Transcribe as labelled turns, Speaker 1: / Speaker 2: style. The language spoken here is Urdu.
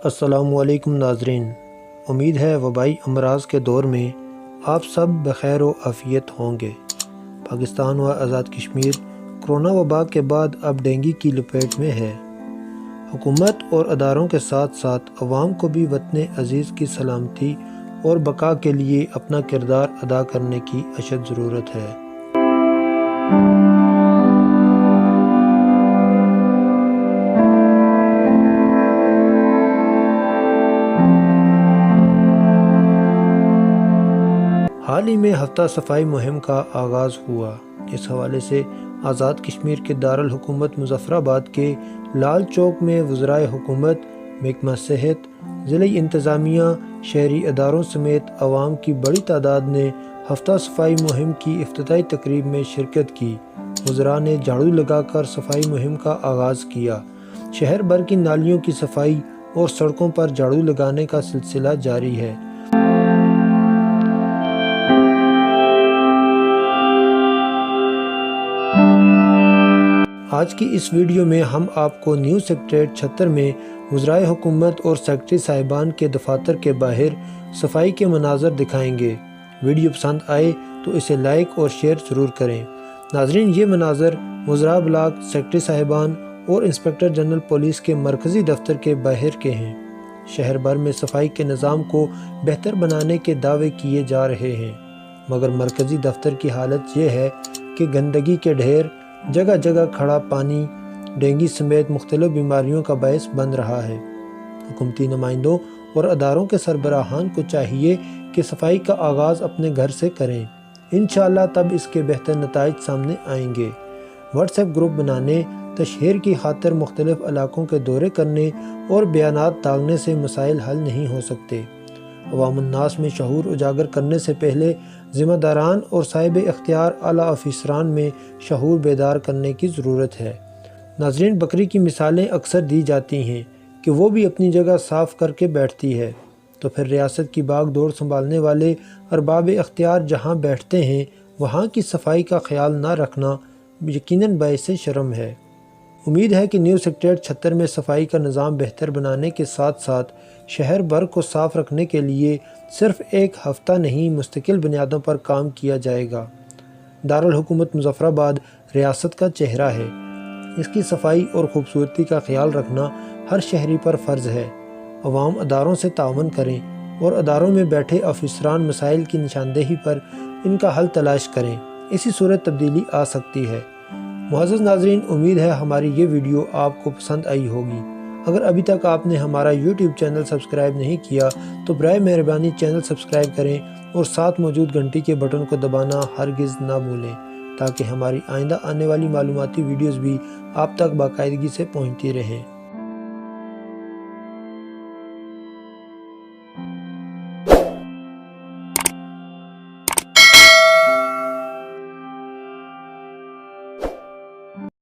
Speaker 1: السلام علیکم ناظرین، امید ہے وبائی امراض کے دور میں آپ سب بخیر و عافیت ہوں گے۔ پاکستان و آزاد کشمیر کرونا وبا کے بعد اب ڈینگی کی لپیٹ میں ہے۔ حکومت اور اداروں کے ساتھ ساتھ عوام کو بھی وطن عزیز کی سلامتی اور بقا کے لیے اپنا کردار ادا کرنے کی اشد ضرورت ہے۔ حال ہی میں ہفتہ صفائی مہم کا آغاز ہوا۔ اس حوالے سے آزاد کشمیر کے دارالحکومت مظفر آباد کے لال چوک میں وزرائے حکومت، محکمہ صحت، ضلعی انتظامیہ، شہری اداروں سمیت عوام کی بڑی تعداد نے ہفتہ صفائی مہم کی افتتاحی تقریب میں شرکت کی۔ وزراء نے جھاڑو لگا کر صفائی مہم کا آغاز کیا۔ شہر بھر کی نالیوں کی صفائی اور سڑکوں پر جھاڑو لگانے کا سلسلہ جاری ہے۔ آج کی اس ویڈیو میں ہم آپ کو نیو سکریٹریٹ 76 میں وزرائے حکومت اور سیکرٹری صاحبان کے دفاتر کے باہر صفائی کے مناظر دکھائیں گے۔ ویڈیو پسند آئے تو اسے لائک اور شیئر ضرور کریں۔ ناظرین، یہ مناظر وزراء بلاک، سیکرٹری صاحبان اور انسپکٹر جنرل پولیس کے مرکزی دفتر کے باہر کے ہیں۔ شہر بھر میں صفائی کے نظام کو بہتر بنانے کے دعوے کیے جا رہے ہیں، مگر مرکزی دفتر کی حالت یہ ہے کہ گندگی کے ڈھیر، جگہ جگہ کھڑا پانی ڈینگی سمیت مختلف بیماریوں کا باعث بن رہا ہے۔ حکومتی نمائندوں اور اداروں کے سربراہان کو چاہیے کہ صفائی کا آغاز اپنے گھر سے کریں۔ انشاءاللہ تب اس کے بہتر نتائج سامنے آئیں گے۔ واٹس ایپ گروپ بنانے، تشہیر کی خاطر مختلف علاقوں کے دورے کرنے اور بیانات ڈالنے سے مسائل حل نہیں ہو سکتے۔ عوام الناس میں شعور اجاگر کرنے سے پہلے ذمہ داران اور صاحب اختیار اعلیٰ افسران میں شعور بیدار کرنے کی ضرورت ہے۔ ناظرین، بکری کی مثالیں اکثر دی جاتی ہیں کہ وہ بھی اپنی جگہ صاف کر کے بیٹھتی ہے، تو پھر ریاست کی باغ دوڑ سنبھالنے والے ارباب اختیار جہاں بیٹھتے ہیں وہاں کی صفائی کا خیال نہ رکھنا یقیناً باعث شرم ہے۔ امید ہے کہ نیو سکریٹریٹ 76 میں صفائی کا نظام بہتر بنانے کے ساتھ ساتھ شہر بھر کو صاف رکھنے کے لیے صرف ایک ہفتہ نہیں، مستقل بنیادوں پر کام کیا جائے گا۔ دارالحکومت مظفر آباد ریاست کا چہرہ ہے۔ اس کی صفائی اور خوبصورتی کا خیال رکھنا ہر شہری پر فرض ہے۔ عوام اداروں سے تعاون کریں اور اداروں میں بیٹھے افسران مسائل کی نشاندہی پر ان کا حل تلاش کریں۔ اسی صورت تبدیلی آ سکتی ہے۔ معزز ناظرین، امید ہے ہماری یہ ویڈیو آپ کو پسند آئی ہوگی۔ اگر ابھی تک آپ نے ہمارا یوٹیوب چینل سبسکرائب نہیں کیا تو برائے مہربانی چینل سبسکرائب کریں اور ساتھ موجود گھنٹی کے بٹن کو دبانا ہرگز نہ بھولیں، تاکہ ہماری آئندہ آنے والی معلوماتی ویڈیوز بھی آپ تک باقاعدگی سے پہنچتی رہیں۔